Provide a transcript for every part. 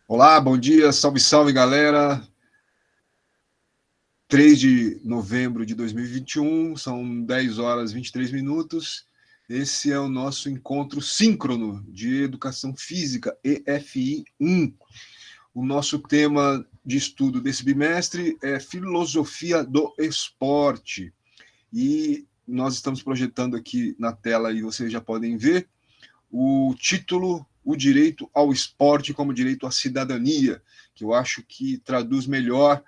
Olá, bom dia, salve, salve, galera. 3 de novembro de 2021, são 10 horas e 23 minutos. Esse é o nosso encontro síncrono de Educação Física, EFI 1. O nosso tema de estudo desse bimestre é Filosofia do Esporte. E nós estamos projetando aqui na tela, e vocês já podem ver, o título, o direito ao esporte como direito à cidadania, que eu acho que traduz melhor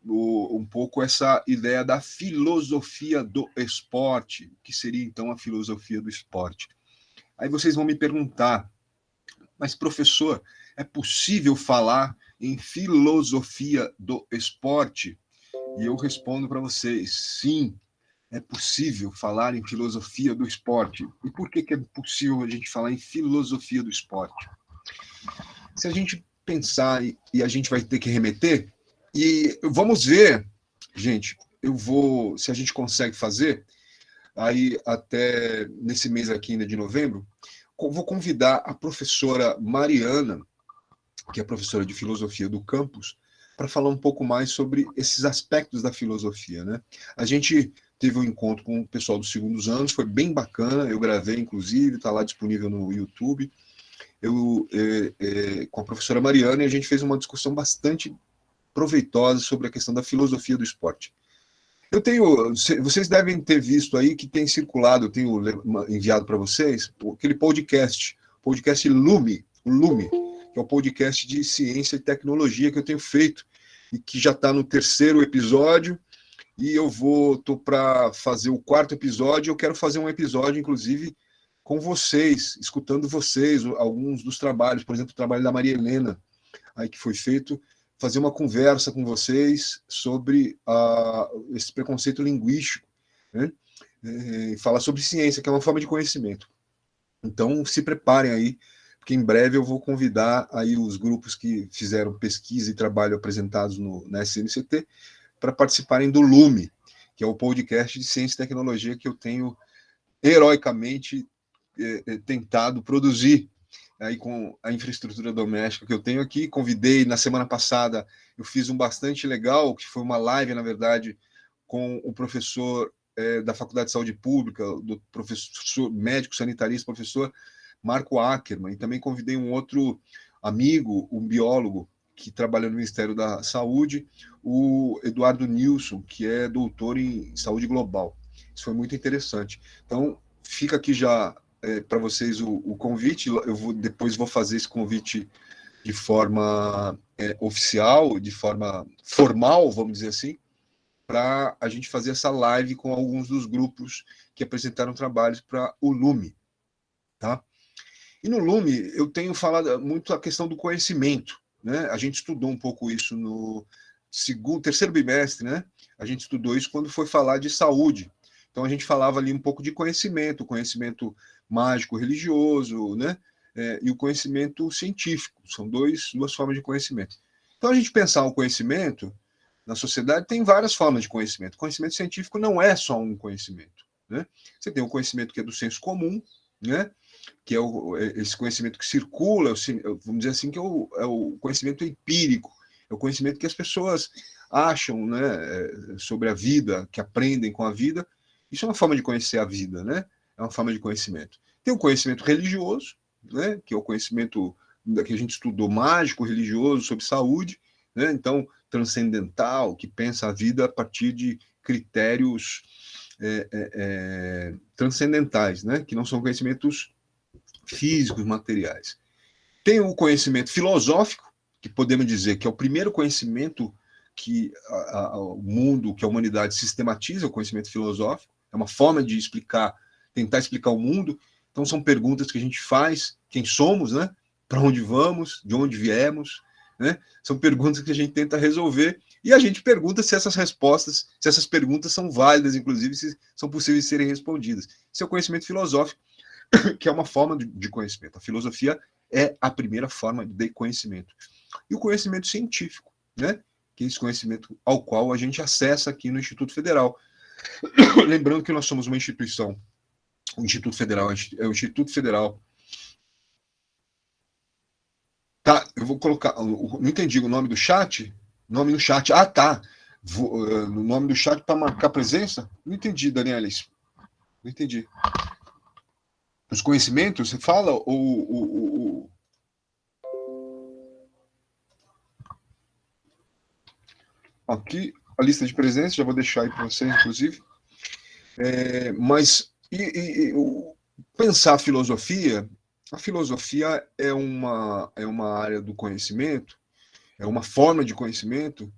um pouco essa ideia da filosofia do esporte, que seria então a filosofia do esporte. Aí vocês vão me perguntar, mas professor, é possível falar em filosofia do esporte? E eu respondo para vocês, sim, é possível falar em filosofia do esporte. E por que é possível a gente falar em filosofia do esporte? Se a gente pensar, e a gente vai ter que remeter, e vamos ver, gente, se a gente consegue fazer, aí até nesse mês aqui ainda de novembro, vou convidar a professora Mariana, que é professora de filosofia do campus, para falar um pouco mais sobre esses aspectos da filosofia, né? A gente teve um encontro com o pessoal dos segundos anos, foi bem bacana, eu gravei, inclusive, está lá disponível no YouTube, com a professora Mariana, e a gente fez uma discussão bastante proveitosa sobre a questão da filosofia do esporte. Vocês devem ter visto aí que tem circulado, eu tenho enviado para vocês, aquele podcast Lume, o Lume, que é o podcast de ciência e tecnologia que eu tenho feito, e que já está no terceiro episódio, e estou para fazer o quarto episódio, eu quero fazer um episódio, inclusive, com vocês, escutando vocês, alguns dos trabalhos, por exemplo, o trabalho da Maria Helena, aí que foi feito, fazer uma conversa com vocês sobre esse preconceito linguístico, né? Falar sobre ciência, que é uma forma de conhecimento. Então, se preparem aí, porque em breve eu vou convidar aí os grupos que fizeram pesquisa e trabalho apresentados na SNCT para participarem do Lume, que é o podcast de ciência e tecnologia que eu tenho heroicamente tentado produzir aí com a infraestrutura doméstica que eu tenho aqui. Convidei na semana passada, eu fiz um bastante legal, que foi uma live, na verdade, com o professor da Faculdade de Saúde Pública, do professor médico sanitarista, professor Marco Ackerman, e também convidei um outro amigo, um biólogo, que trabalha no Ministério da Saúde, o Eduardo Nilson, que é doutor em saúde global. Isso foi muito interessante. Então, fica aqui já para vocês o convite. Depois vou fazer esse convite de forma oficial, de forma formal, vamos dizer assim, para a gente fazer essa live com alguns dos grupos que apresentaram trabalhos para o Lume, tá? E no Lume eu tenho falado muito a questão do conhecimento, né? A gente estudou um pouco isso no terceiro bimestre, né? A gente estudou isso quando foi falar de saúde. Então a gente falava ali um pouco de conhecimento mágico religioso, né? E o conhecimento científico. São duas formas de conhecimento. Então a gente pensar o conhecimento na sociedade tem várias formas de conhecimento. O conhecimento científico não é só um conhecimento, né? Você tem o conhecimento que é do senso comum, né? Que é esse conhecimento que circula, vamos dizer assim, que é o conhecimento empírico, é o conhecimento que as pessoas acham, né, sobre a vida, que aprendem com a vida. Isso é uma forma de conhecer a vida, né? É uma forma de conhecimento. Tem o conhecimento religioso, né, que é o conhecimento que a gente estudou mágico, religioso, sobre saúde, né? Então, transcendental, que pensa a vida a partir de critérios transcendentais, né? Que não são conhecimentos físicos, materiais. Tem o conhecimento filosófico, que podemos dizer que é o primeiro conhecimento que o mundo, que a humanidade sistematiza, o conhecimento filosófico, é uma forma de tentar explicar o mundo. Então são perguntas que a gente faz, quem somos, né? Para onde vamos, de onde viemos, né? São perguntas que a gente tenta resolver e a gente pergunta se essas perguntas são válidas, inclusive se são possíveis de serem respondidas. Isso é o conhecimento filosófico, que é uma forma de conhecimento. A filosofia é a primeira forma de conhecimento. E o conhecimento científico, né? Que é esse conhecimento ao qual a gente acessa aqui no Instituto Federal. Lembrando que nós somos uma instituição, o Instituto Federal é o Instituto Federal. Tá, eu vou colocar, não entendi o nome do chat? Nome no chat, ah, tá. No nome do chat para marcar presença? Não entendi, Danielis. Não entendi. Os conhecimentos, você fala? Aqui, a lista de presença, já vou deixar aí para vocês, inclusive. Mas pensar a filosofia é uma área do conhecimento, é uma forma de conhecimento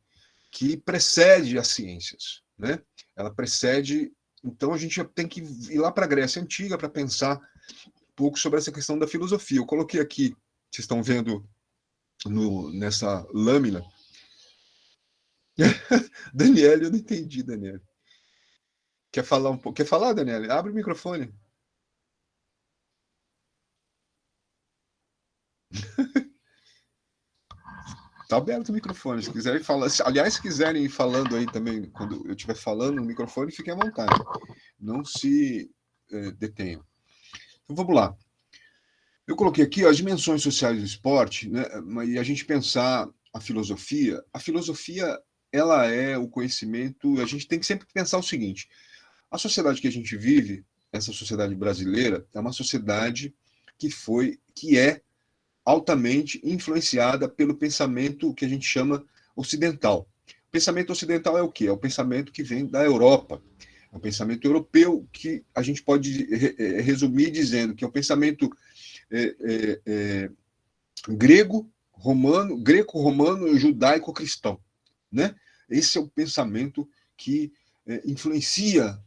que precede as ciências, né? Ela precede, então a gente já tem que ir lá para a Grécia Antiga para pensar um pouco sobre essa questão da filosofia. Eu coloquei aqui, vocês estão vendo nessa lâmina. Daniel, eu não entendi, Daniel. Quer falar um pouco? Quer falar, Daniel? Abre o microfone. Tá aberto o microfone, se quiserem falar. Aliás, se quiserem ir falando aí também, quando eu estiver falando no microfone, fiquem à vontade. Não se detenham. Então vamos lá. Eu coloquei aqui ó, as dimensões sociais do esporte, né? E a gente pensar a filosofia. A filosofia, ela é o conhecimento. A gente tem que sempre pensar o seguinte: a sociedade que a gente vive, essa sociedade brasileira, é uma sociedade que é altamente influenciada pelo pensamento que a gente chama ocidental. O pensamento ocidental é o quê? É o pensamento que vem da Europa. É o pensamento europeu que a gente pode resumir dizendo que é o pensamento greco-romano, judaico-cristão, né? Esse é o pensamento que influencia,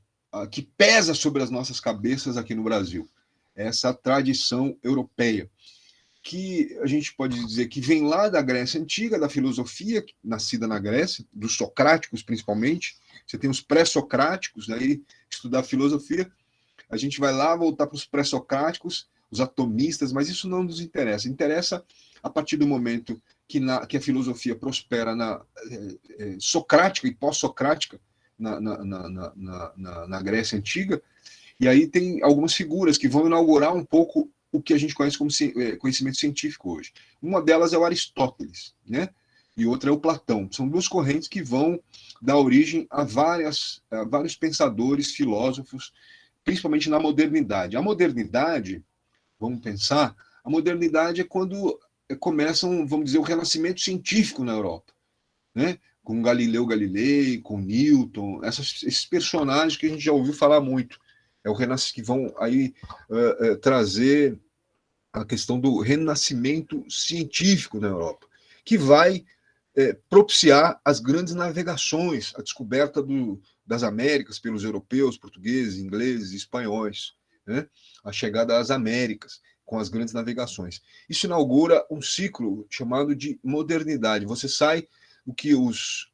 que pesa sobre as nossas cabeças aqui no Brasil. Essa tradição europeia, que a gente pode dizer que vem lá da Grécia Antiga, da filosofia, nascida na Grécia, dos socráticos principalmente. Você tem os pré-socráticos, daí estudar filosofia, a gente vai lá voltar para os pré-socráticos, os atomistas, mas isso não nos interessa. Interessa a partir do momento que a filosofia prospera socrática e pós-socrática na Grécia Antiga, e aí tem algumas figuras que vão inaugurar um pouco o que a gente conhece como conhecimento científico hoje. Uma delas é o Aristóteles, né? E outra é o Platão. São duas correntes que vão dar origem a vários pensadores, filósofos, principalmente na modernidade. A modernidade, vamos pensar, a modernidade é quando começam, vamos dizer, o renascimento científico na Europa, né? Com Galileu Galilei, com Newton, esses personagens que a gente já ouviu falar muito. É o renascimento que vão aí trazer a questão do renascimento científico na Europa, que vai propiciar as grandes navegações, a descoberta das Américas pelos europeus, portugueses, ingleses, espanhóis, né? A chegada às Américas com as grandes navegações. Isso inaugura um ciclo chamado de modernidade. Você sai do que os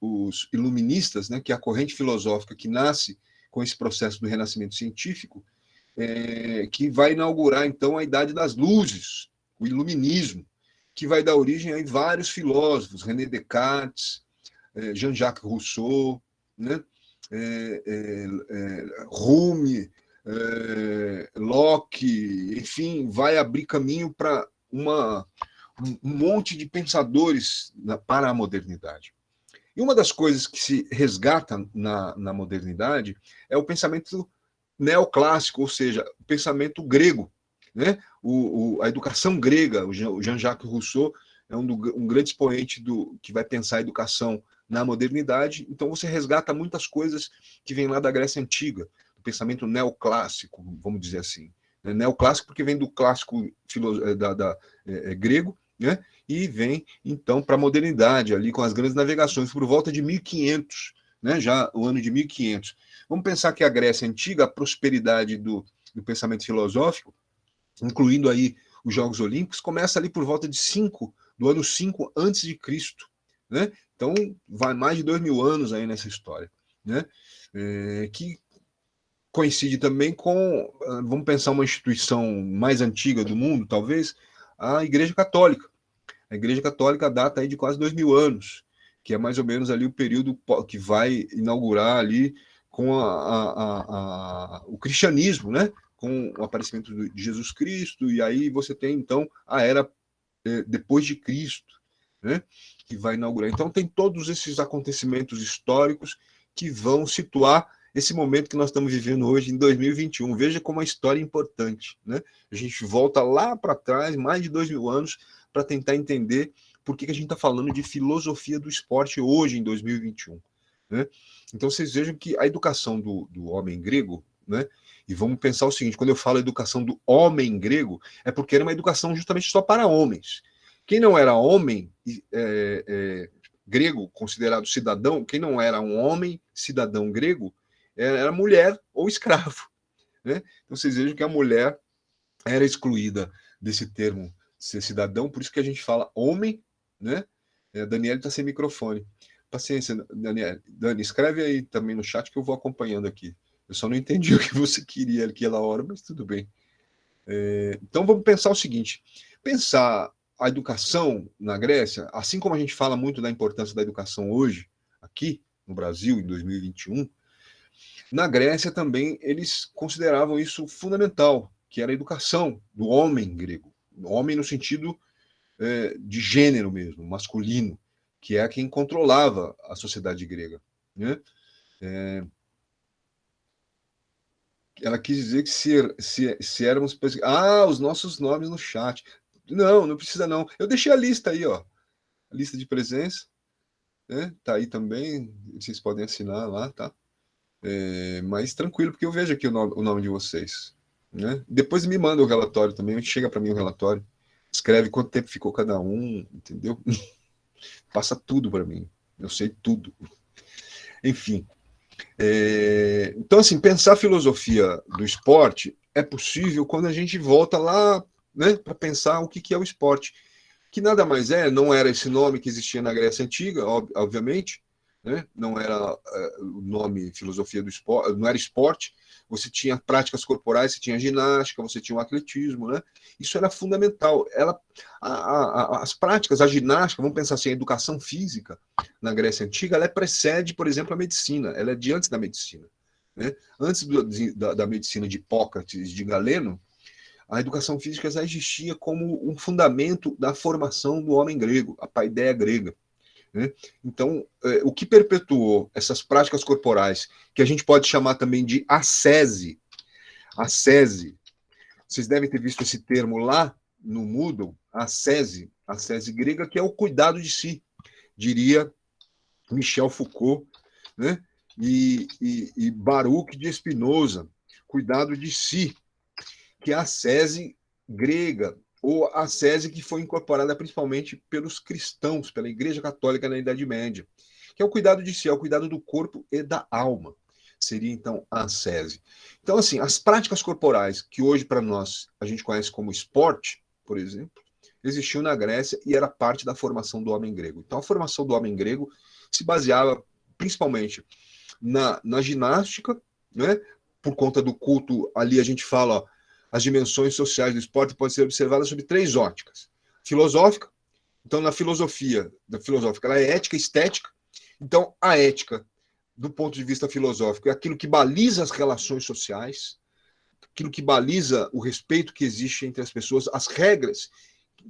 iluministas, né, que é a corrente filosófica que nasce com esse processo do renascimento científico, que vai inaugurar, então, a Idade das Luzes, o Iluminismo, que vai dar origem a vários filósofos, René Descartes, Jean-Jacques Rousseau, né? Rumi, Locke, enfim, vai abrir caminho para um monte de pensadores para a modernidade. E uma das coisas que se resgata na modernidade é o pensamento neoclássico, ou seja, o pensamento grego, né? A educação grega. O Jean-Jacques Rousseau é um grande expoente que vai pensar a educação na modernidade. Então você resgata muitas coisas que vêm lá da Grécia Antiga, do pensamento neoclássico, vamos dizer assim. Neoclássico porque vem do clássico grego, né? E vem então para a modernidade, ali com as grandes navegações, por volta de 1500, né? Já o ano de 1500. Vamos pensar que a Grécia Antiga, a prosperidade do pensamento filosófico, incluindo aí os Jogos Olímpicos, começa ali por volta do ano 5 antes de Cristo, né? Então, vai mais de 2000 anos aí nessa história, né? Que coincide também com, vamos pensar uma instituição mais antiga do mundo, talvez, a Igreja Católica. A Igreja Católica data aí de quase 2000 anos, que é mais ou menos ali o período que vai inaugurar ali com o cristianismo, né? Com o aparecimento de Jesus Cristo, e aí você tem, então, a era depois de Cristo, né, que vai inaugurar. Então, tem todos esses acontecimentos históricos que vão situar esse momento que nós estamos vivendo hoje, em 2021. Veja como a história é importante, né? A gente volta lá para trás, mais de 2.000 anos, para tentar entender por que a gente está falando de filosofia do esporte hoje, em 2021. Né? Então, vocês vejam que a educação do homem grego, né? E vamos pensar o seguinte, quando eu falo educação do homem grego, é porque era uma educação justamente só para homens. Quem não era homem grego, considerado cidadão, quem não era um homem cidadão grego, era mulher ou escravo. Né? Então vocês vejam que a mulher era excluída desse termo ser cidadão, por isso que a gente fala homem, né? Daniel está sem microfone. Paciência, Daniel. Dani, escreve aí também no chat que eu vou acompanhando aqui. Eu só não entendi o que você queria naquela hora, mas tudo bem. Então vamos pensar o seguinte: pensar a educação na Grécia, assim como a gente fala muito da importância da educação hoje, aqui no Brasil, em 2021, na Grécia também eles consideravam isso fundamental, que era a educação do homem grego. Homem no sentido de gênero mesmo, masculino, que é quem controlava a sociedade grega. Né? Ela quis dizer que se éramos... Ah, os nossos nomes no chat. Não, não precisa não. Eu deixei a lista aí, ó. A lista de presença. Né? Tá aí também. Vocês podem assinar lá, tá? Mas tranquilo, porque eu vejo aqui o nome de vocês. Né? Depois me manda o relatório também. Chega para mim o relatório. Escreve quanto tempo ficou cada um, entendeu? Passa tudo para mim. Eu sei tudo. Enfim. Então, assim, pensar a filosofia do esporte é possível quando a gente volta lá, né, para pensar o que é o esporte. Que nada mais não era esse nome que existia na Grécia Antiga, obviamente, né? Não era o nome filosofia do esporte, não era esporte. Você tinha práticas corporais, você tinha ginástica, você tinha o atletismo, né? Isso era fundamental. As práticas, a ginástica, vamos pensar assim, a educação física na Grécia Antiga, ela precede, por exemplo, a medicina, ela é de antes da medicina. Né? Antes da medicina de Hipócrates, de Galeno, a educação física já existia como um fundamento da formação do homem grego, a paideia grega. Né? Então, o que perpetuou essas práticas corporais, que a gente pode chamar também de ascese, vocês devem ter visto esse termo lá no Moodle, ascese grega, que é o cuidado de si, diria Michel Foucault, né? e Baruch de Spinoza, cuidado de si, que é a ascese grega, ou a ascese que foi incorporada principalmente pelos cristãos, pela Igreja Católica na Idade Média, que é o cuidado de si, é o cuidado do corpo e da alma. Seria, então, a ascese. Então, assim, as práticas corporais, que hoje para nós a gente conhece como esporte, por exemplo, existiam na Grécia e era parte da formação do homem grego. Então, a formação do homem grego se baseava principalmente na ginástica, né? Por conta do culto, ali a gente fala, ó, as dimensões sociais do esporte podem ser observadas sob 3 óticas. Filosófica, então na filosofia, ela é ética e estética. Então a ética, do ponto de vista filosófico, é aquilo que baliza as relações sociais, aquilo que baliza o respeito que existe entre as pessoas, as regras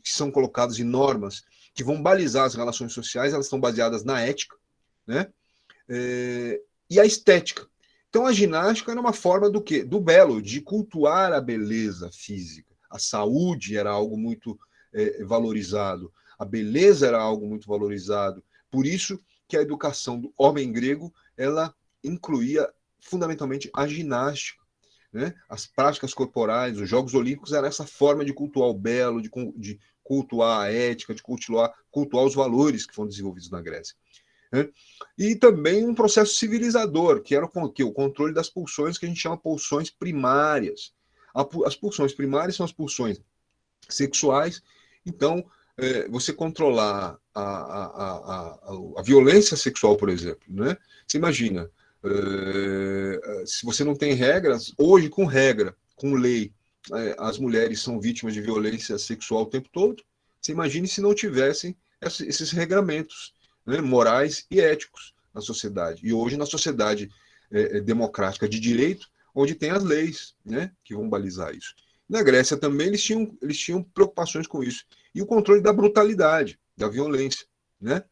que são colocadas em normas que vão balizar as relações sociais, elas estão baseadas na ética, né? E a estética. Então a ginástica era uma forma do quê? Do belo, de cultuar a beleza física. A saúde era algo muito valorizado, a beleza era algo muito valorizado. Por isso que a educação do homem grego, ela incluía fundamentalmente a ginástica. Né? As práticas corporais, os Jogos Olímpicos era essa forma de cultuar o belo, de cultuar a ética, de cultuar os valores que foram desenvolvidos na Grécia. Né? E também um processo civilizador, que era o controle das pulsões, que a gente chama pulsões primárias. As pulsões primárias são as pulsões sexuais. Então, você controlar a violência sexual, por exemplo. Né? Você imagina, se você não tem regras, hoje com regra, com lei, as mulheres são vítimas de violência sexual o tempo todo. Você imagine se não tivessem esses regramentos, né, morais e éticos na sociedade. E hoje, na sociedade democrática de direito, onde tem as leis, né, que vão balizar isso. Na Grécia também eles tinham preocupações com isso. E o controle da brutalidade. da violência, né?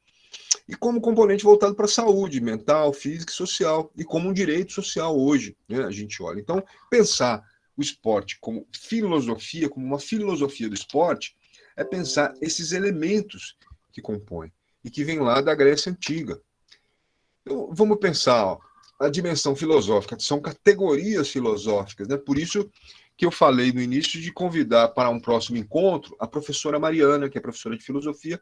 E como componente voltado para a saúde mental, física e social, e como um direito social hoje, né, a gente olha. Então, pensar o esporte como filosofia, como uma filosofia do esporte, é pensar esses elementos que compõem, e que vêm lá da Grécia Antiga. Então, vamos pensar, ó, a dimensão filosófica, são categorias filosóficas, né? Por isso que eu falei no início de convidar para um próximo encontro a professora Mariana, que é professora de filosofia,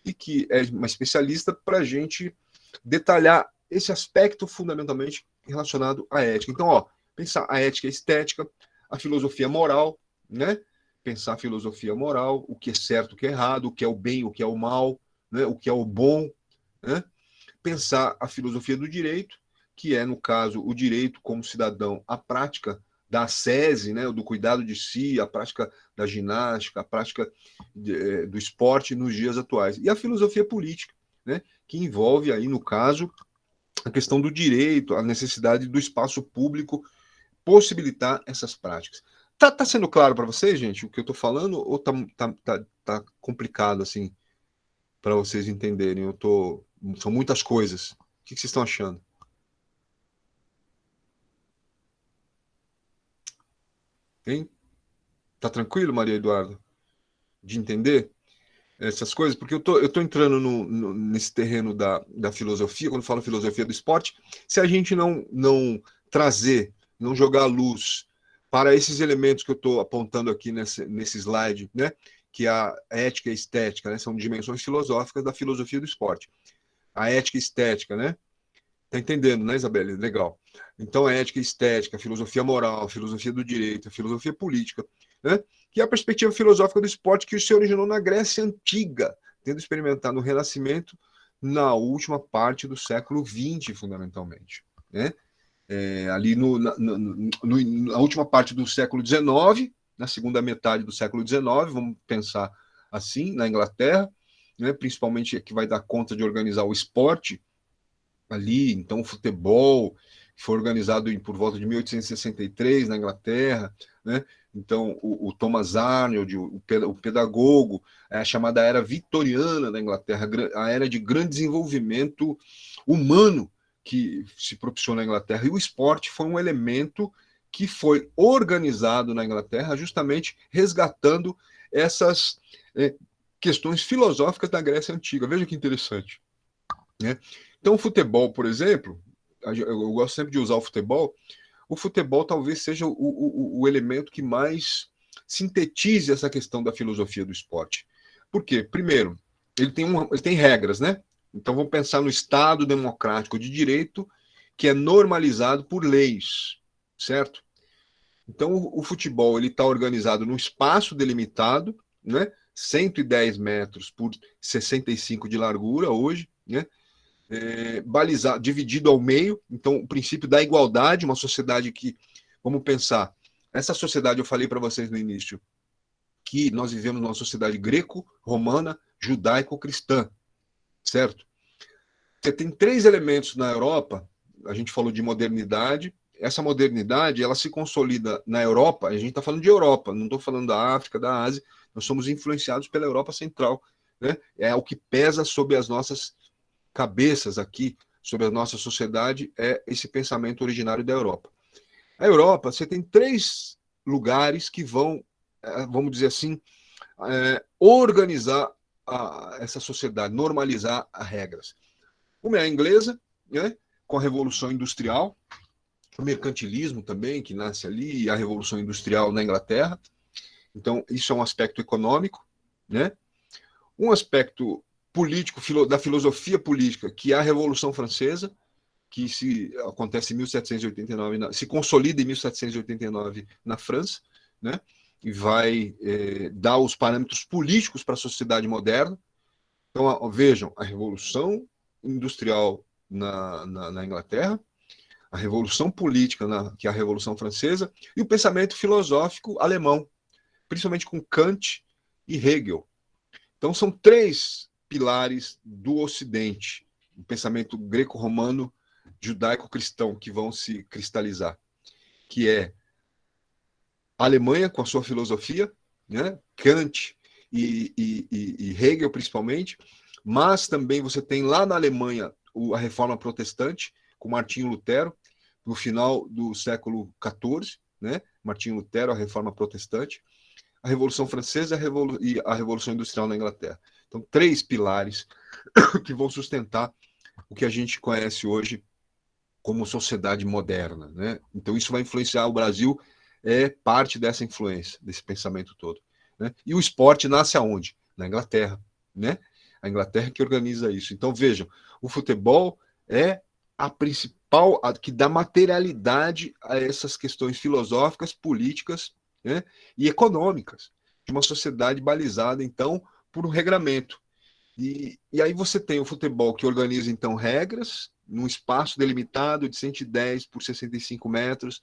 e que é uma especialista para a gente detalhar esse aspecto fundamentalmente relacionado à ética. Então, ó, pensar a ética estética, a filosofia moral, né? Pensar a filosofia moral, o que é certo, o que é errado, o que é o bem, o que é o mal, né? O que é o bom, né? Pensar a filosofia do direito, que é, no caso, o direito como cidadão, a prática da ascese, né, do cuidado de si, a prática da ginástica, a prática do esporte nos dias atuais. E a filosofia política, né, que envolve aí, no caso, a questão do direito, a necessidade do espaço público possibilitar essas práticas. Tá sendo claro para vocês, gente, o que eu estou falando, ou tá complicado assim para vocês entenderem? São muitas coisas. O que vocês estão achando? Hein? Tá tranquilo, Maria Eduarda, de entender essas coisas? Porque eu tô entrando nesse terreno da filosofia, quando eu falo filosofia do esporte, se a gente não trazer, não jogar luz para esses elementos que eu estou apontando aqui nesse slide, né? Que a ética e a estética, né, são dimensões filosóficas da filosofia do esporte. A ética e estética, né? Tá entendendo, né, Isabelle? Legal. Então, a ética e estética, a filosofia moral, a filosofia do direito, a filosofia política, né? Que é a perspectiva filosófica do esporte que se originou na Grécia Antiga, tendo experimentado o Renascimento na última parte do século XX, fundamentalmente, né? Ali na última parte do século XIX, na segunda metade do século XIX, vamos pensar assim, na Inglaterra, né? Principalmente que vai dar conta de organizar o esporte ali, então o futebol foi organizado por volta de 1863 na Inglaterra, né? Então o Thomas Arnold, o pedagogo, é a chamada era vitoriana da Inglaterra, a era de grande desenvolvimento humano que se propiciou na Inglaterra, e o esporte foi um elemento que foi organizado na Inglaterra, justamente resgatando essas questões filosóficas da Grécia Antiga. Veja que interessante, né? Então, o futebol, por exemplo, eu gosto sempre de usar o futebol talvez seja o elemento que mais sintetize essa questão da filosofia do esporte. Por quê? Primeiro, ele tem regras, né? Então, vamos pensar no Estado democrático de direito, que é normalizado por leis, certo? Então, o futebol ele está organizado num espaço delimitado, né? 110 metros por 65 de largura hoje, né? Balizado, dividido ao meio, então o princípio da igualdade, uma sociedade que, vamos pensar, essa sociedade eu falei para vocês no início, que nós vivemos numa sociedade greco-romana, judaico-cristã, certo? Você tem três elementos na Europa, a gente falou de modernidade, essa modernidade ela se consolida na Europa, a gente está falando de Europa, não estou falando da África, da Ásia, nós somos influenciados pela Europa Central, né? É o que pesa sobre as nossas cabeças aqui, sobre a nossa sociedade, é esse pensamento originário da Europa. A Europa, você tem três lugares que vão, vamos dizer assim, organizar essa sociedade, normalizar as regras. Uma é a inglesa, né, com a Revolução Industrial, o mercantilismo também, que nasce ali, e a Revolução Industrial na Inglaterra. Então, isso é um aspecto econômico, né? Um aspecto político, da filosofia política, que é a Revolução Francesa, que acontece em 1789, se consolida em 1789 na França, né? E vai dar os parâmetros políticos para a sociedade moderna. Então, vejam, a Revolução Industrial na Inglaterra, a Revolução Política, que é a Revolução Francesa, e o pensamento filosófico alemão, principalmente com Kant e Hegel. Então, são três pilares do Ocidente, o pensamento greco-romano, judaico-cristão, que vão se cristalizar, que é a Alemanha com a sua filosofia, né? Kant e Hegel, principalmente, mas também você tem lá na Alemanha a Reforma Protestante, com Martinho Lutero, no final do século XIV, né? Martinho Lutero, a Reforma Protestante, a Revolução Francesa e a Revolução Industrial na Inglaterra. Então, 3 pilares que vão sustentar o que a gente conhece hoje como sociedade moderna, né? Então, isso vai influenciar o Brasil, é parte dessa influência, desse pensamento todo, né? E o esporte nasce aonde? Na Inglaterra, né? A Inglaterra que organiza isso. Então, vejam, o futebol é a principal, a que dá materialidade a essas questões filosóficas, políticas, né? E econômicas de uma sociedade balizada, então, por um regramento. E aí você tem o futebol que organiza, então, regras num espaço delimitado de 110 por 65 metros,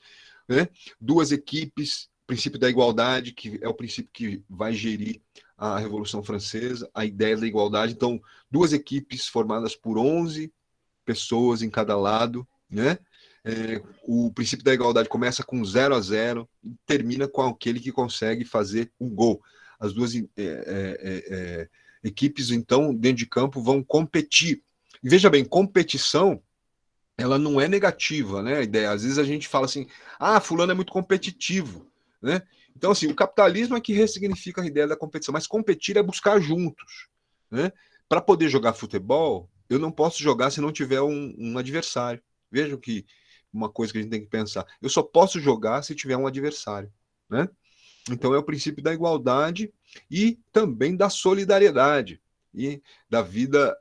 né? 2 equipes, princípio da igualdade, que é o princípio que vai gerir a Revolução Francesa, a ideia da igualdade. Então, 2 equipes formadas por 11 pessoas em cada lado, né? O princípio da igualdade começa com 0-0 e termina com aquele que consegue fazer um gol. As duas equipes, então, dentro de campo, vão competir. E veja bem, competição, ela não é negativa, né? A ideia, às vezes a gente fala assim, fulano é muito competitivo, né? Então, assim, o capitalismo é que ressignifica a ideia da competição, mas competir é buscar juntos, né? Para poder jogar futebol, eu não posso jogar se não tiver um adversário. Vejam que uma coisa que a gente tem que pensar. Eu só posso jogar se tiver um adversário, né? Então é o princípio da igualdade e também da solidariedade e da vida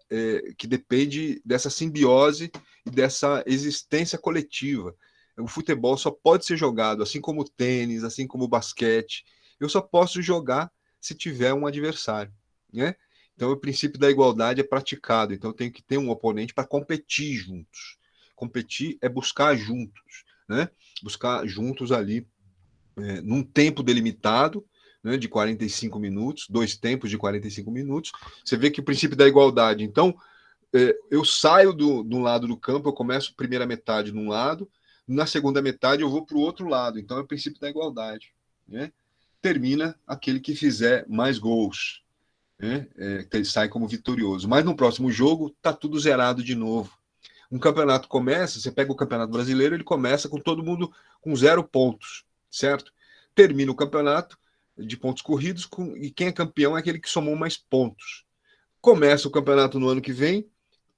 que depende dessa simbiose e dessa existência coletiva. O futebol só pode ser jogado, assim como o tênis, assim como o basquete. Eu só posso jogar se tiver um adversário, né? Então o princípio da igualdade é praticado. Então eu tenho que ter um oponente para competir juntos. Competir é buscar juntos, né? Buscar juntos ali num tempo delimitado, né, de 45 minutos, 2 tempos de 45 minutos. Você vê que o princípio da igualdade. Então, eu saio de um lado do campo, eu começo a primeira metade num lado, na segunda metade eu vou para o outro lado. Então, é o princípio da igualdade, né? Termina aquele que fizer mais gols, né? Ele sai como vitorioso. Mas no próximo jogo, está tudo zerado de novo. Um campeonato começa, você pega o Campeonato Brasileiro, ele começa com todo mundo com 0 pontos, certo? Termina o campeonato de pontos corridos e quem é campeão é aquele que somou mais pontos. Começa o campeonato no ano que vem,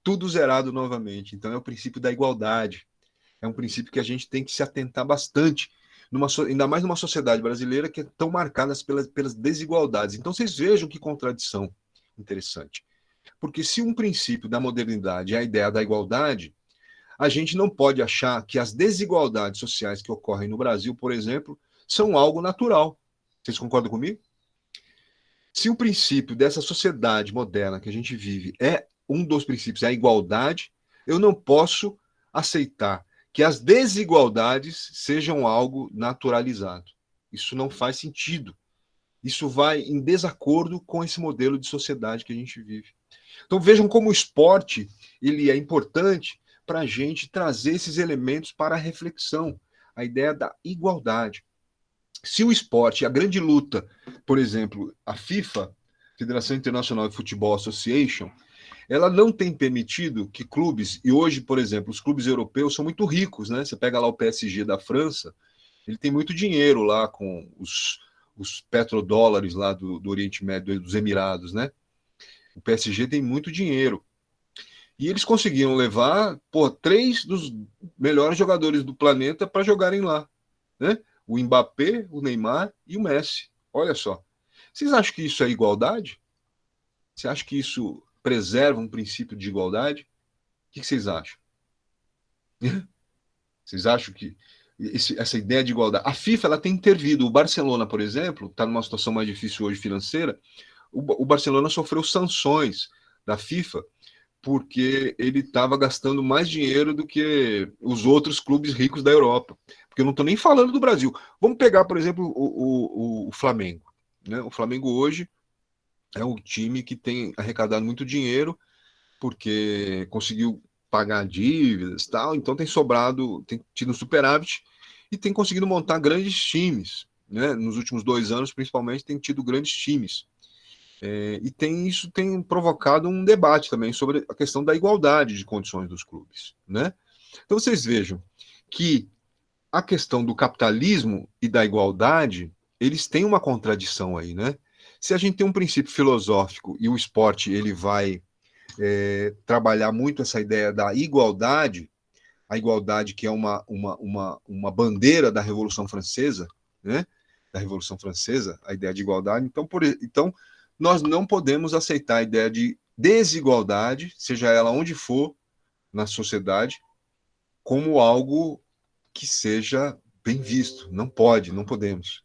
tudo zerado novamente. Então é o princípio da igualdade. É um princípio que a gente tem que se atentar bastante, ainda mais numa sociedade brasileira que é tão marcada pelas desigualdades. Então vocês vejam que contradição interessante. Porque se um princípio da modernidade é a ideia da igualdade, a gente não pode achar que as desigualdades sociais que ocorrem no Brasil, por exemplo, são algo natural. Vocês concordam comigo? Se o princípio dessa sociedade moderna que a gente vive é um dos princípios, é a igualdade, eu não posso aceitar que as desigualdades sejam algo naturalizado. Isso não faz sentido. Isso vai em desacordo com esse modelo de sociedade que a gente vive. Então vejam como o esporte ele é importante para a gente trazer esses elementos para a reflexão, a ideia da igualdade. Se o esporte, a grande luta, por exemplo, a FIFA, Federação Internacional de Futebol Association, ela não tem permitido que clubes, e hoje, por exemplo, os clubes europeus são muito ricos, né? Você pega lá o PSG da França, ele tem muito dinheiro lá com os petrodólares lá do Oriente Médio, dos Emirados, né? O PSG tem muito dinheiro. E eles conseguiram levar, 3 dos melhores jogadores do planeta para jogarem lá, né? O Mbappé, o Neymar e o Messi. Olha só. Vocês acham que isso é igualdade? Você acha que isso preserva um princípio de igualdade? O que vocês acham? Vocês acham que essa ideia de igualdade... A FIFA ela tem intervido. O Barcelona, por exemplo, está numa situação mais difícil hoje financeira. O Barcelona sofreu sanções da FIFA porque ele estava gastando mais dinheiro do que os outros clubes ricos da Europa. Porque eu não estou nem falando do Brasil. Vamos pegar, por exemplo, o Flamengo. Né? O Flamengo hoje é um time que tem arrecadado muito dinheiro porque conseguiu pagar dívidas e tal, então tem sobrado, tem tido um superávit e tem conseguido montar grandes times. Né? Nos últimos 2 anos, principalmente, tem tido grandes times. E isso tem provocado um debate também sobre a questão da igualdade de condições dos clubes, né? Então vocês vejam que a questão do capitalismo e da igualdade, eles têm uma contradição aí, né? Se a gente tem um princípio filosófico e o esporte ele vai trabalhar muito essa ideia da igualdade, a igualdade que é uma bandeira da Revolução Francesa, né? Da Revolução Francesa, a ideia de igualdade. Então, nós não podemos aceitar a ideia de desigualdade, seja ela onde for na sociedade, como algo que seja bem visto. Não pode, não podemos.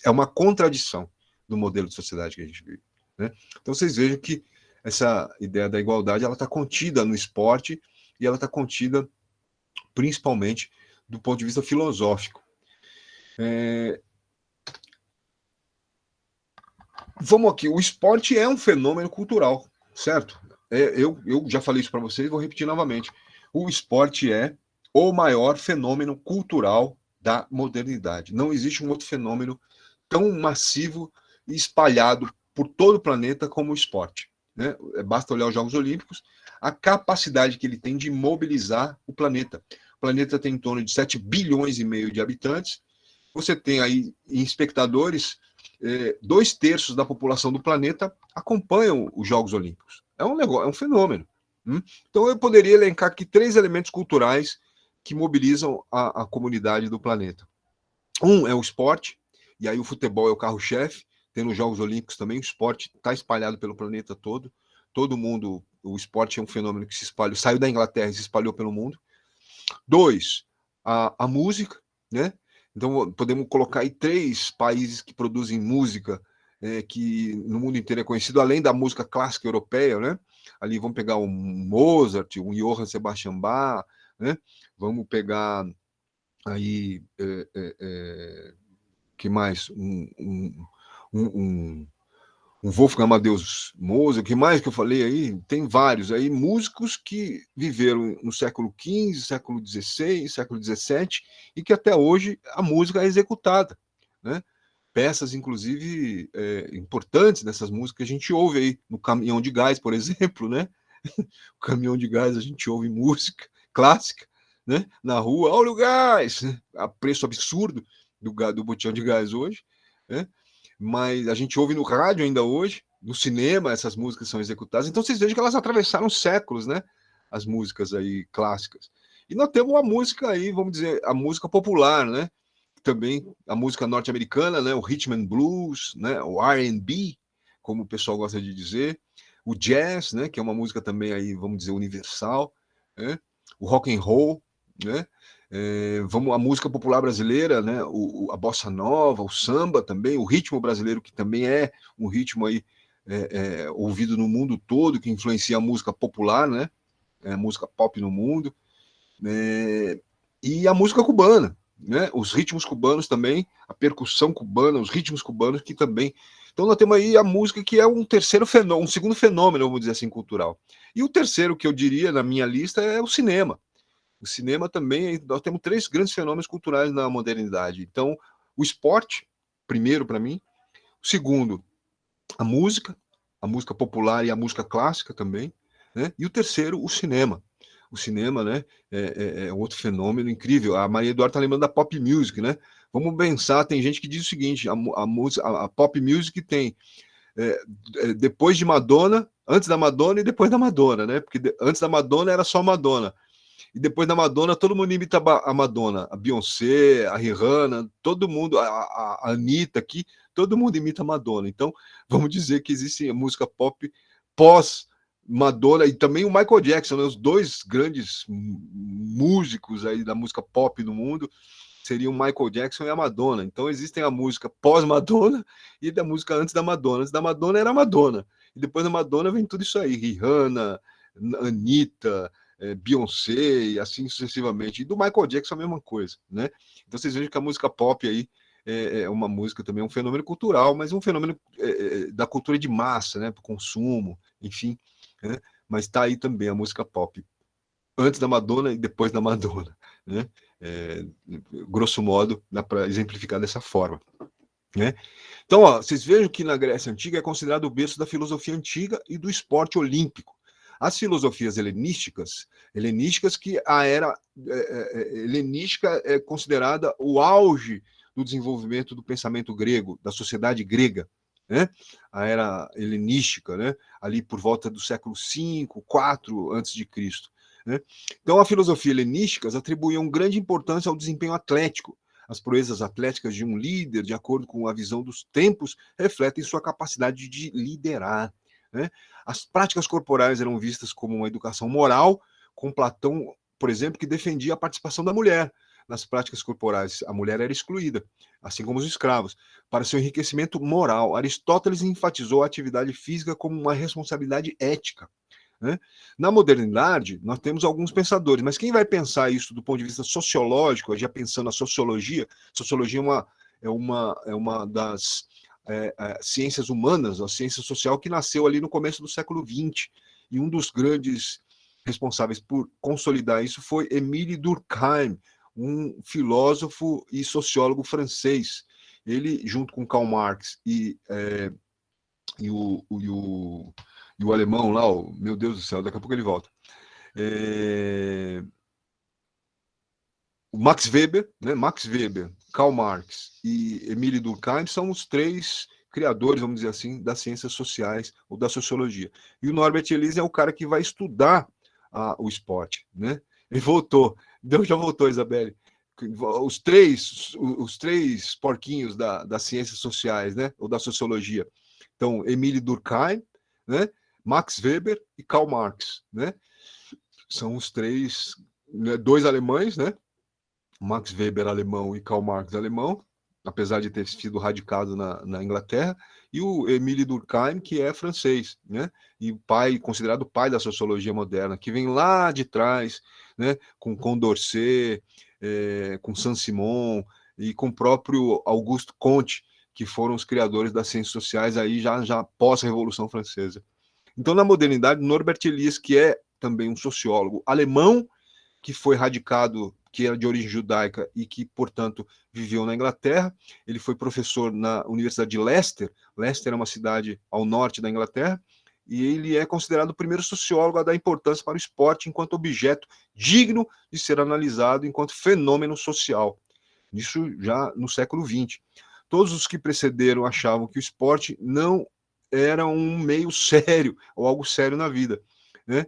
É uma contradição do modelo de sociedade que a gente vive, né? Então vocês vejam que essa ideia da igualdade ela está contida no esporte e ela está contida principalmente do ponto de vista filosófico. Vamos aqui, o esporte é um fenômeno cultural, certo? Eu já falei isso para vocês, vou repetir novamente. O esporte é o maior fenômeno cultural da modernidade. Não existe um outro fenômeno tão massivo e espalhado por todo o planeta como o esporte, né? Basta olhar os Jogos Olímpicos, a capacidade que ele tem de mobilizar o planeta. O planeta tem em torno de 7 bilhões e meio de habitantes. Você tem aí em espectadores 2/3 da população do planeta acompanham os Jogos Olímpicos. É um negócio, é um fenômeno. Então eu poderia elencar aqui 3 elementos culturais que mobilizam a comunidade do planeta. Um é o esporte, e aí o futebol é o carro-chefe, tem nos Jogos Olímpicos também, o esporte está espalhado pelo planeta todo, todo mundo, o esporte é um fenômeno que se espalhou, saiu da Inglaterra e se espalhou pelo mundo. 2, a música, né? Então, podemos colocar aí 3 países que produzem música que no mundo inteiro é conhecido, além da música clássica europeia, né? Ali vamos pegar um Mozart, um Johann Sebastian Bach, né? Vamos pegar aí, que mais? Um Wolfgang Amadeus Mozart, o que mais que eu falei aí? Tem vários aí, músicos que viveram no século XV, século XVI, século XVII, e que até hoje a música é executada, né? Peças, inclusive, importantes dessas músicas que a gente ouve aí no Caminhão de Gás, por exemplo, né? O Caminhão de Gás, a gente ouve música clássica, né? Na rua, olha o gás, né? A preço absurdo do botijão de gás hoje, né? Mas a gente ouve no rádio ainda hoje, no cinema essas músicas são executadas, então vocês vejam que elas atravessaram séculos, né? As músicas aí clássicas. E nós temos uma música aí, vamos dizer, a música popular, né? Também a música norte-americana, né? O rhythm and blues, né? O R&B, como o pessoal gosta de dizer, o jazz, né? Que é uma música também aí, vamos dizer, universal, né? O rock and roll, né? A música popular brasileira, né? A bossa nova, o samba também, o ritmo brasileiro, que também é um ritmo aí ouvido no mundo todo, que influencia a música popular, né? A música pop no mundo, e a música cubana, né? Os ritmos cubanos também, a percussão cubana, os ritmos cubanos que também. Então nós temos aí a música que é um terceiro fenômeno, um segundo fenômeno, vamos dizer assim, cultural. E o terceiro que eu diria na minha lista é o cinema. O cinema também, nós temos 3 grandes fenômenos culturais na modernidade. Então, o esporte, primeiro para mim. O segundo, a música popular e a música clássica também, né? E o terceiro, o cinema. O cinema, né, é outro fenômeno incrível. A Maria Eduarda está lembrando da pop music, né? Vamos pensar, tem gente que diz o seguinte, a pop music tem depois de Madonna, antes da Madonna e depois da Madonna, né? Porque antes da Madonna era só Madonna. E depois da Madonna, todo mundo imita a Madonna, a Beyoncé, a Rihanna, todo mundo, a Anitta aqui, todo mundo imita a Madonna. Então, vamos dizer que existe a música pop pós-Madonna e também o Michael Jackson, né? Os 2 grandes músicos aí da música pop no mundo seriam o Michael Jackson e a Madonna. Então, existem a música pós-Madonna e da música antes da Madonna. Antes da Madonna era a Madonna. E depois da Madonna vem tudo isso aí, Rihanna, Anitta, Beyoncé e assim sucessivamente. E do Michael Jackson a mesma coisa, né? Então vocês vejam que a música pop aí é uma música também, um fenômeno cultural, mas um fenômeno da cultura de massa, né? Para o consumo, enfim, né? Mas está aí também a música pop, antes da Madonna e depois da Madonna, né? Grosso modo, dá para exemplificar dessa forma. né? Então, ó, vocês vejam que na Grécia Antiga é considerado o berço da filosofia antiga e do esporte olímpico. As filosofias helenísticas que a era helenística é considerada o auge do desenvolvimento do pensamento grego, da sociedade grega, né? A era helenística, né? Ali por volta do século V, IV antes de Cristo, né? Então, a filosofia helenística atribuía grande importância ao desempenho atlético. As proezas atléticas de um líder, de acordo com a visão dos tempos, refletem sua capacidade de liderar, né? As práticas corporais eram vistas como uma educação moral, com Platão, por exemplo, que defendia a participação da mulher nas práticas corporais. A mulher era excluída, assim como os escravos, para seu enriquecimento moral. Aristóteles enfatizou a atividade física como uma responsabilidade ética, né? Na modernidade, nós temos alguns pensadores, mas quem vai pensar isso do ponto de vista sociológico, já pensando a sociologia é uma das ciências humanas, a ciência social que nasceu ali no começo do século XX, e um dos grandes responsáveis por consolidar isso foi Émile Durkheim, um filósofo e sociólogo francês. Ele, junto com Karl Marx e o alemão lá, meu Deus do céu, daqui a pouco ele volta. O Max Weber, né? Max Weber, Karl Marx e Émile Durkheim são os três criadores, vamos dizer assim, das ciências sociais ou da sociologia. E o Norbert Elias é o cara que vai estudar o esporte, né? Ele voltou, Deus já voltou, Isabelle. Os três porquinhos das ciências sociais, né? Ou da sociologia. Então, Émile Durkheim, né? Max Weber e Karl Marx, né? São os três, né, dois alemães, né? Max Weber alemão e Karl Marx alemão, apesar de ter sido radicado na Inglaterra, e o Émile Durkheim, que é francês, né? E considerado o pai da sociologia moderna, que vem lá de trás, né? Com Condorcet, com Saint-Simon e com o próprio Auguste Comte, que foram os criadores das ciências sociais aí já pós-Revolução Francesa. Então, na modernidade, Norbert Elias, que é também um sociólogo alemão, que foi radicado, que era de origem judaica e que, portanto, viveu na Inglaterra. Ele foi professor na Universidade de Leicester. Leicester é uma cidade ao norte da Inglaterra, e ele é considerado o primeiro sociólogo a dar importância para o esporte enquanto objeto digno de ser analisado enquanto fenômeno social. Isso já no século XX. Todos os que precederam achavam que o esporte não era um meio sério, ou algo sério na vida, né?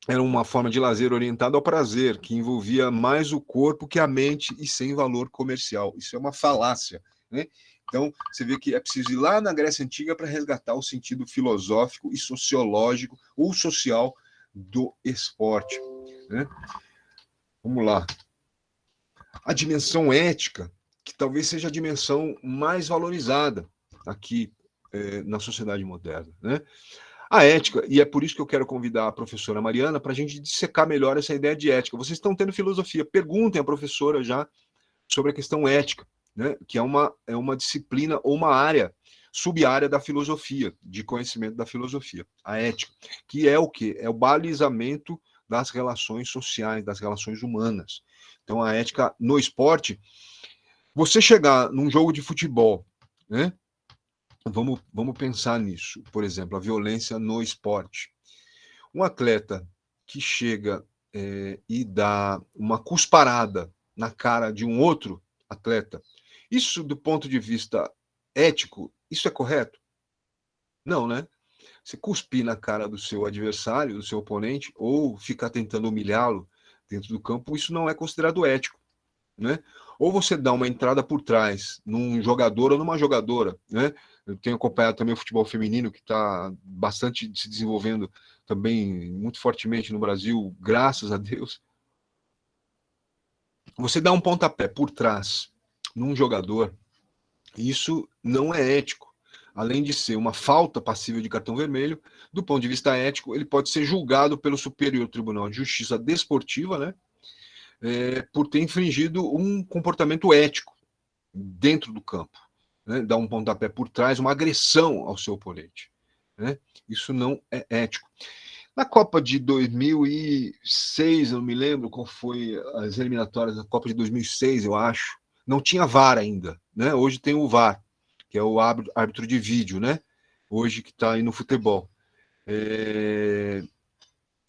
Era uma forma de lazer orientada ao prazer, que envolvia mais o corpo que a mente e sem valor comercial. Isso é uma falácia, né? Então, você vê que é preciso ir lá na Grécia Antiga para resgatar o sentido filosófico e sociológico ou social do esporte, né? Vamos lá. A dimensão ética, que talvez seja a dimensão mais valorizada aqui na sociedade moderna, né? A ética, e é por isso que eu quero convidar a professora Mariana para a gente dissecar melhor essa ideia de ética. Vocês estão tendo filosofia, perguntem à professora já sobre a questão ética, né? Que é uma disciplina ou uma área, sub-área da filosofia, de conhecimento da filosofia, a ética, que é o quê? É o balizamento das relações sociais, das relações humanas. Então, a ética no esporte, você chegar num jogo de futebol, né? Vamos pensar nisso. Por exemplo, a violência no esporte. Um atleta que chega e dá uma cusparada na cara de um outro atleta, isso do ponto de vista ético, isso é correto? Não, né? Você cuspir na cara do seu adversário, do seu oponente, ou ficar tentando humilhá-lo dentro do campo, isso não é considerado ético, né? Ou você dá uma entrada por trás num jogador ou numa jogadora, né? Eu tenho acompanhado também o futebol feminino, que está bastante se desenvolvendo também muito fortemente no Brasil, graças a Deus. Você dá um pontapé por trás num jogador, isso não é ético. Além de ser uma falta passível de cartão vermelho, do ponto de vista ético, ele pode ser julgado pelo Superior Tribunal de Justiça Desportiva, né? Por ter infringido um comportamento ético dentro do campo, né? Dar um pontapé por trás, uma agressão ao seu oponente, né? Isso não é ético. Na Copa de 2006, eu não me lembro qual foi as eliminatórias da Copa de 2006, eu acho, não tinha VAR ainda, né? Hoje tem o VAR, que é o árbitro de vídeo, né? Hoje que está aí no futebol.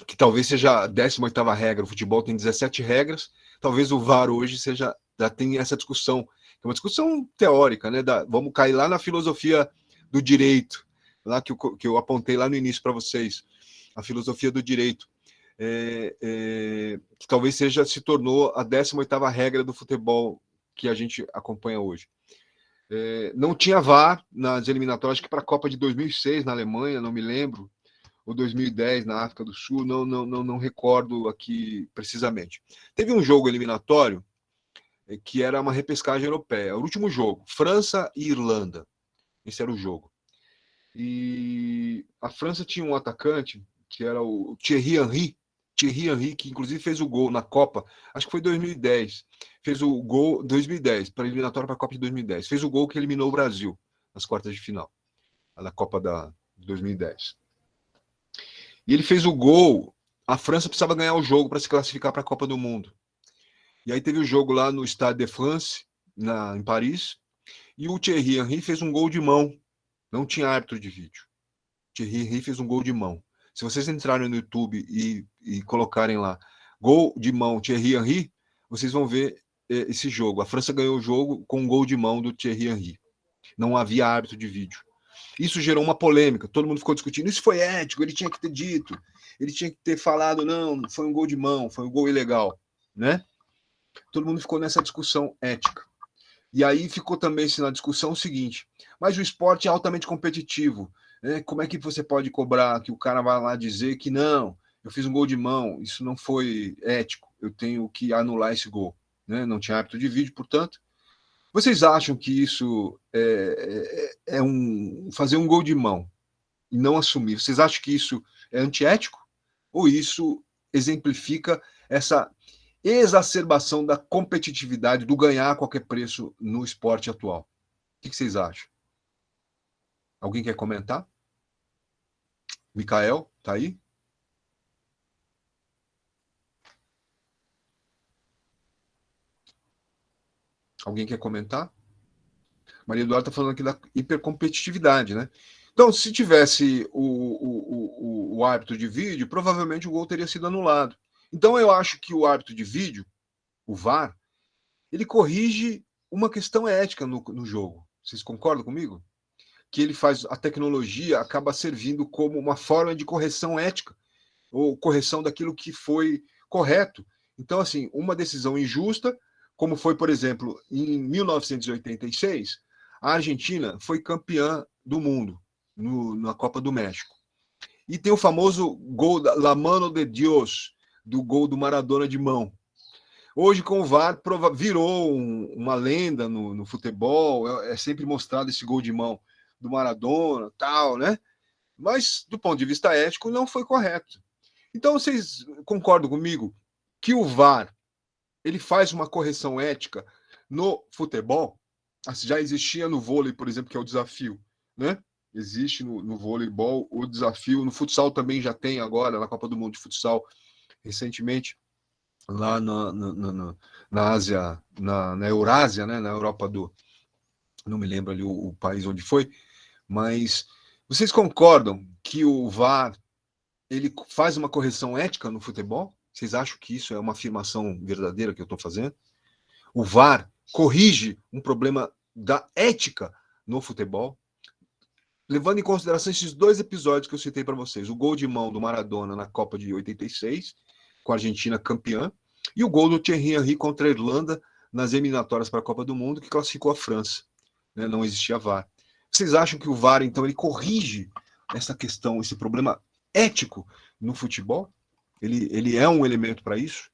Que talvez seja a 18ª regra. O futebol tem 17 regras. Talvez o VAR hoje já tem essa discussão. É uma discussão teórica, né? Vamos cair lá na filosofia do direito, lá que eu apontei lá no início para vocês, a filosofia do direito. Que talvez se tornou a 18ª regra do futebol que a gente acompanha hoje. Não tinha VAR nas eliminatórias, acho que para a Copa de 2006 na Alemanha, não me lembro, ou 2010 na África do Sul, não recordo aqui precisamente. Teve um jogo eliminatório que era uma repescagem europeia, o último jogo, França e Irlanda, esse era o jogo. E a França tinha um atacante, que era o Thierry Henry, que inclusive fez o gol na Copa, acho que foi 2010, fez o gol 2010, para a eliminatória para a Copa de 2010, fez o gol que eliminou o Brasil nas quartas de final, na Copa de 2010. E ele fez o gol, a França precisava ganhar o jogo para se classificar para a Copa do Mundo. E aí teve o jogo lá no Stade de France, em Paris, e o Thierry Henry fez um gol de mão, não tinha árbitro de vídeo. Thierry Henry fez um gol de mão. Se vocês entrarem no YouTube e colocarem lá gol de mão Thierry Henry, vocês vão ver esse jogo. A França ganhou o jogo com um gol de mão do Thierry Henry. Não havia árbitro de vídeo. Isso gerou uma polêmica, todo mundo ficou discutindo. Isso foi ético, ele tinha que ter dito, ele tinha que ter falado, não, foi um gol de mão, foi um gol ilegal, né? Todo mundo ficou nessa discussão ética. E aí ficou também na discussão o seguinte, mas o esporte é altamente competitivo, né? Como é que você pode cobrar que o cara vai lá dizer que não, eu fiz um gol de mão, isso não foi ético, eu tenho que anular esse gol, né? Não tinha árbitro de vídeo, portanto. Vocês acham que isso fazer um gol de mão e não assumir? Vocês acham que isso é antiético? Ou isso exemplifica essa exacerbação da competitividade, do ganhar a qualquer preço no esporte atual? O que vocês acham? Alguém quer comentar? Mikael, tá aí? Alguém quer comentar? Maria Eduarda está falando aqui da hipercompetitividade, né? Então, se tivesse o árbitro de vídeo, provavelmente o gol teria sido anulado. Então, eu acho que o árbitro de vídeo, o VAR, ele corrige uma questão ética no jogo. Vocês concordam comigo? Que ele faz, a tecnologia acaba servindo como uma forma de correção ética, ou correção daquilo que foi correto. Então, assim, uma decisão injusta, como foi, por exemplo, em 1986, a Argentina foi campeã do mundo na Copa do México. E tem o famoso gol da La Mano de Dios, do gol do Maradona de mão. Hoje, com o VAR, virou uma lenda no futebol, é sempre mostrado esse gol de mão do Maradona, tal, né? Mas, do ponto de vista ético, não foi correto. Então, vocês concordam comigo que o VAR ele faz uma correção ética no futebol? Já existia no vôlei, por exemplo, que é o desafio, né? Existe no voleibol o desafio, no futsal também já tem agora, na Copa do Mundo de Futsal, recentemente, lá na Ásia, na Eurásia, né? Na Europa não me lembro ali o país onde foi, mas vocês concordam que o VAR ele faz uma correção ética no futebol? Vocês acham que isso é uma afirmação verdadeira que eu estou fazendo? O VAR corrige um problema da ética no futebol? Levando em consideração esses dois episódios que eu citei para vocês, o gol de mão do Maradona na Copa de 86, com a Argentina campeã, e o gol do Thierry Henry contra a Irlanda nas eliminatórias para a Copa do Mundo, que classificou a França. Né? Não existia VAR. Vocês acham que o VAR, então, ele corrige essa questão, esse problema ético no futebol? Ele é um elemento para isso?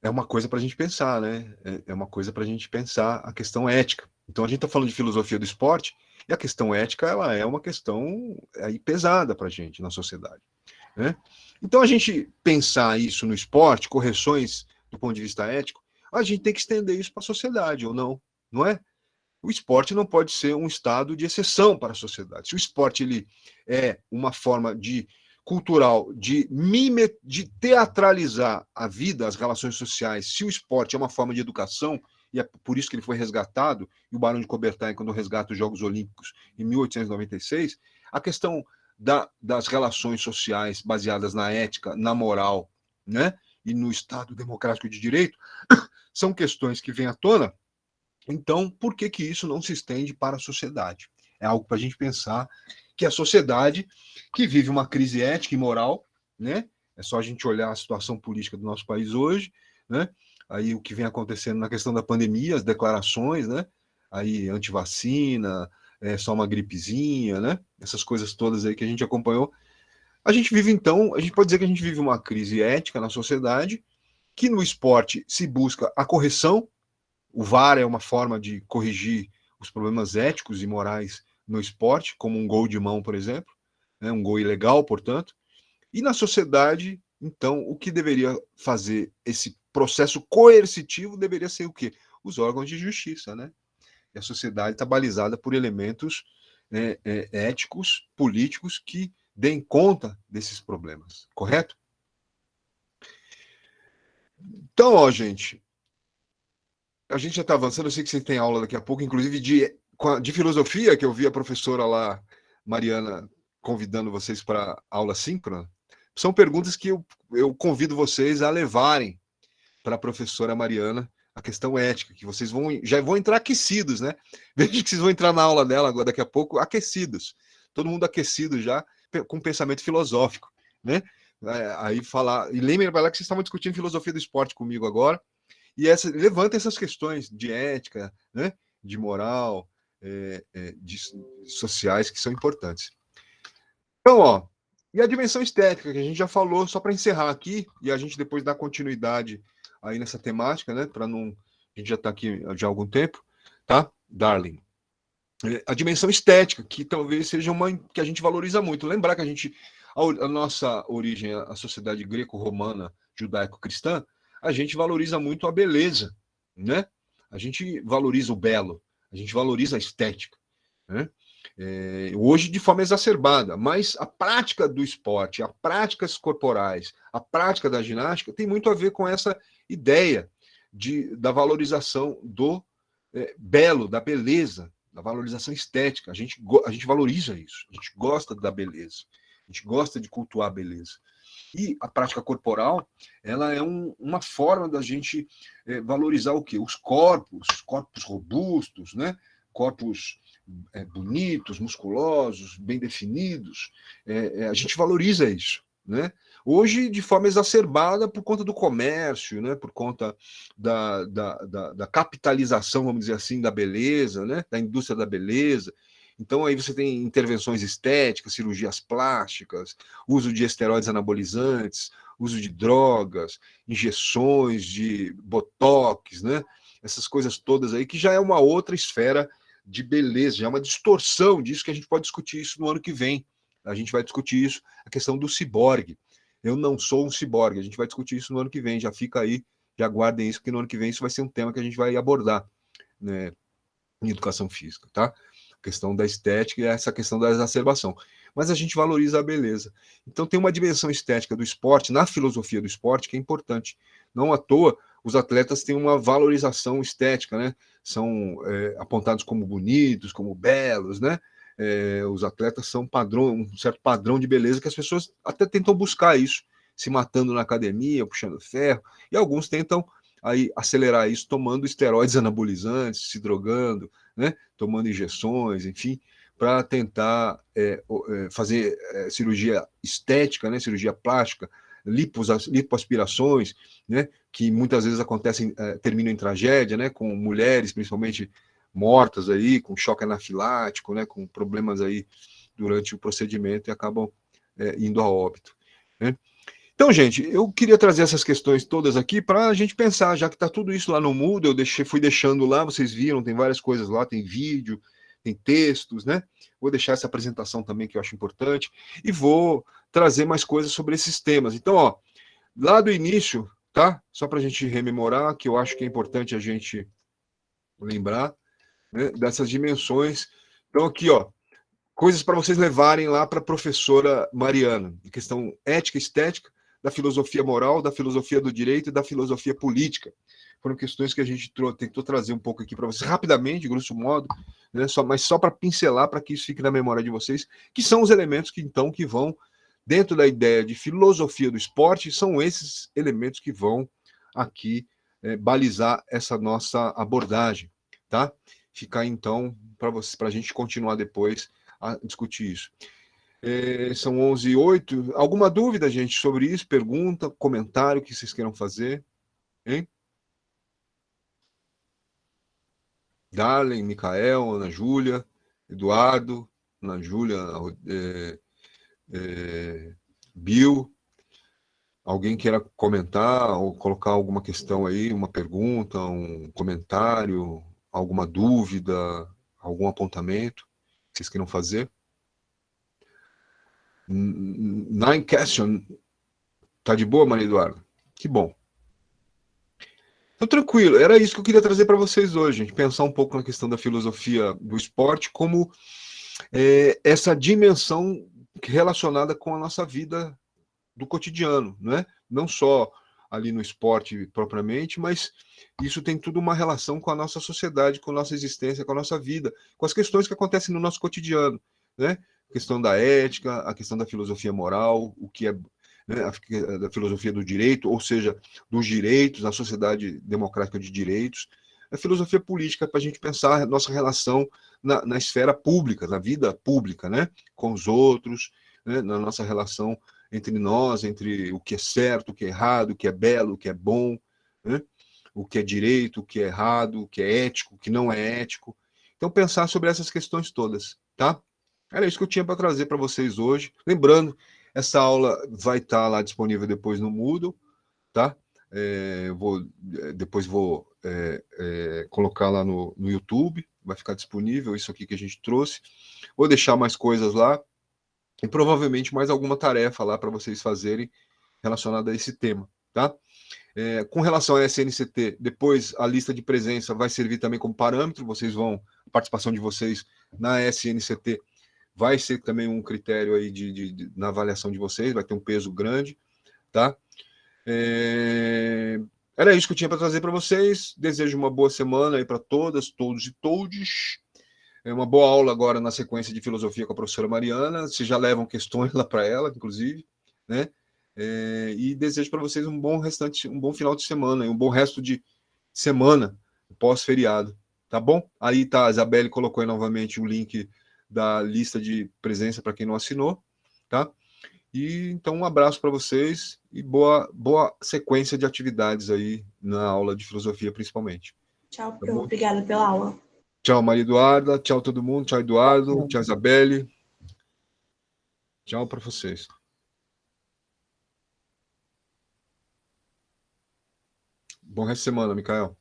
É uma coisa para a gente pensar, né? É uma coisa para a gente pensar a questão ética. Então, a gente está falando de filosofia do esporte, e a questão ética ela é uma questão aí pesada para a gente na sociedade. Né? Então, a gente pensar isso no esporte, correções do ponto de vista ético, a gente tem que estender isso para a sociedade, ou não? Não é? O esporte não pode ser um estado de exceção para a sociedade. Se o esporte ele é uma forma de cultural de teatralizar a vida, as relações sociais, se o esporte é uma forma de educação, e é por isso que ele foi resgatado, e o Barão de Coubertin, quando resgata os Jogos Olímpicos em 1896, a questão das relações sociais baseadas na ética, na moral, né, e no Estado democrático de direito, são questões que vêm à tona. Então, por que isso não se estende para a sociedade? É algo para a gente pensar que a sociedade que vive uma crise ética e moral, né? É só a gente olhar a situação política do nosso país hoje, né? Aí o que vem acontecendo na questão da pandemia, as declarações, né? Aí antivacina, só uma gripezinha, né? Essas coisas todas aí que a gente acompanhou. A gente vive, então, a gente pode dizer que a gente vive uma crise ética na sociedade, que no esporte se busca a correção. O VAR é uma forma de corrigir os problemas éticos e morais no esporte, como um gol de mão, por exemplo, né, um gol ilegal, portanto. E na sociedade, então, o que deveria fazer esse processo coercitivo deveria ser o quê? Os órgãos de justiça, né? E a sociedade está balizada por elementos éticos, políticos, que deem conta desses problemas, correto? Então, ó, gente, a gente já está avançando, eu sei que você tem aula daqui a pouco, inclusive de filosofia, que eu vi a professora lá, Mariana, convidando vocês para aula síncrona. São perguntas que eu convido vocês a levarem para a professora Mariana, a questão ética, que vocês já vão entrar aquecidos, né? Veja que vocês vão entrar na aula dela agora, daqui a pouco, aquecidos. Todo mundo aquecido já, com pensamento filosófico, né? Aí falar. E lembrem para lá que vocês estavam discutindo filosofia do esporte comigo agora. E levanta essas questões de ética, né, de moral, de sociais, que são importantes. Então, ó, e a dimensão estética, que a gente já falou, só para encerrar aqui, e a gente depois dá continuidade aí nessa temática, né, para não... A gente já está aqui já há algum tempo, tá? Darling. A dimensão estética, que talvez seja uma que a gente valoriza muito. Lembrar que a nossa origem, a sociedade greco-romana, judaico-cristã, a gente valoriza muito a beleza, né? A gente valoriza o belo, a gente valoriza a estética, né? Hoje de forma exacerbada, mas a prática do esporte, as práticas corporais, a prática da ginástica tem muito a ver com essa ideia da valorização do belo, da beleza, da valorização estética. A gente valoriza isso, a gente gosta da beleza, a gente gosta de cultuar a beleza. E a prática corporal, ela é uma forma da gente valorizar o quê? Os corpos robustos, né? Corpos bonitos, musculosos, bem definidos. A gente valoriza isso, né? Hoje, de forma exacerbada, por conta do comércio, né? Por conta da capitalização, vamos dizer assim, da beleza, né? Da indústria da beleza. Então, aí você tem intervenções estéticas, cirurgias plásticas, uso de esteroides anabolizantes, uso de drogas, injeções de botox, né? Essas coisas todas aí, que já é uma outra esfera de beleza, já é uma distorção disso, que a gente pode discutir isso no ano que vem. A gente vai discutir isso, a questão do ciborgue. Eu não sou um ciborgue, a gente vai discutir isso no ano que vem, já fica aí, já aguardem isso, porque no ano que vem isso vai ser um tema que a gente vai abordar, né, em educação física, tá? A questão da estética e essa questão da exacerbação. Mas a gente valoriza a beleza. Então tem uma dimensão estética do esporte, na filosofia do esporte, que é importante. Não à toa, os atletas têm uma valorização estética, né? São apontados como bonitos, como belos, né? Os atletas são um certo padrão de beleza que as pessoas até tentam buscar isso, se matando na academia, puxando ferro, e alguns tentam aí acelerar isso tomando esteroides anabolizantes, se drogando, né? Tomando injeções, enfim, para tentar fazer cirurgia estética, né? Cirurgia plástica, lipoaspirações, né? Que muitas vezes acontecem, terminam em tragédia, né? Com mulheres, principalmente mortas aí, com choque anafilático, né? Com problemas aí durante o procedimento e acabam indo a óbito, né? Então, gente, eu queria trazer essas questões todas aqui para a gente pensar, já que está tudo isso lá no Moodle, fui deixando lá, vocês viram, tem várias coisas lá, tem vídeo, tem textos, né? Vou deixar essa apresentação também, que eu acho importante, e vou trazer mais coisas sobre esses temas. Então, ó, lá do início, tá? Só para a gente rememorar, que eu acho que é importante a gente lembrar, né, dessas dimensões. Então, aqui, ó, coisas para vocês levarem lá para a professora Mariana, em questão ética, estética, da filosofia moral, da filosofia do direito e da filosofia política. Foram questões que a gente tentou trazer um pouco aqui para vocês, rapidamente, grosso modo, né, mas só para pincelar, para que isso fique na memória de vocês, que são os elementos que, então, que vão, dentro da ideia de filosofia do esporte, são esses elementos que vão aqui balizar essa nossa abordagem, tá? Ficar, então, para a gente continuar depois a discutir isso. São 11h08. Alguma dúvida, gente, sobre isso? Pergunta, comentário que vocês queiram fazer? Hein? Darlen, Micael, Ana Júlia, Eduardo, Ana Júlia, Bill. Alguém queira comentar ou colocar alguma questão aí, uma pergunta, um comentário, alguma dúvida, algum apontamento que vocês queiram fazer? Nine question. Tá de boa, Maria Eduarda? Que bom. Então, tranquilo. Era isso que eu queria trazer para vocês hoje, gente. Pensar um pouco na questão da filosofia do esporte como essa dimensão relacionada com a nossa vida do cotidiano, né? Não só ali no esporte propriamente, mas isso tem tudo uma relação com a nossa sociedade, com a nossa existência, com a nossa vida, com as questões que acontecem no nosso cotidiano, né? A questão da ética, a questão da filosofia moral, o que é, né, da filosofia do direito, ou seja, dos direitos, a sociedade democrática de direitos, a filosofia política para a gente pensar a nossa relação na esfera pública, na vida pública, né? Com os outros, né? Na nossa relação entre nós, entre o que é certo, o que é errado, o que é belo, o que é bom, né? O que é direito, o que é errado, o que é ético, o que não é ético. Então, pensar sobre essas questões todas, tá? Era isso que eu tinha para trazer para vocês hoje. Lembrando, essa aula vai estar lá disponível depois no Moodle, tá? Depois vou colocar lá no YouTube, vai ficar disponível isso aqui que a gente trouxe. Vou deixar mais coisas lá, e provavelmente mais alguma tarefa lá para vocês fazerem relacionada a esse tema, tá? Com relação à SNCT, depois a lista de presença vai servir também como parâmetro, a participação de vocês na SNCT vai ser também um critério aí na avaliação de vocês, vai ter um peso grande, tá? Era isso que eu tinha para trazer para vocês. Desejo uma boa semana aí para todas, todos e todes. Uma boa aula agora na sequência de filosofia com a professora Mariana. Vocês já levam questões lá para ela, inclusive, né? E desejo para vocês um bom restante, um bom final de semana e um bom resto de semana pós-feriado, tá bom? Aí tá, a Isabelle colocou aí novamente o link da lista de presença para quem não assinou, tá? E então um abraço para vocês e boa sequência de atividades aí na aula de filosofia, principalmente. Tchau, Tá Pro. bom? Obrigada pela aula. Tchau, Maria Eduarda. Tchau, todo mundo. Tchau, Eduardo. Tchau, Isabelle. Tchau para vocês. Bom resto de semana, Micael.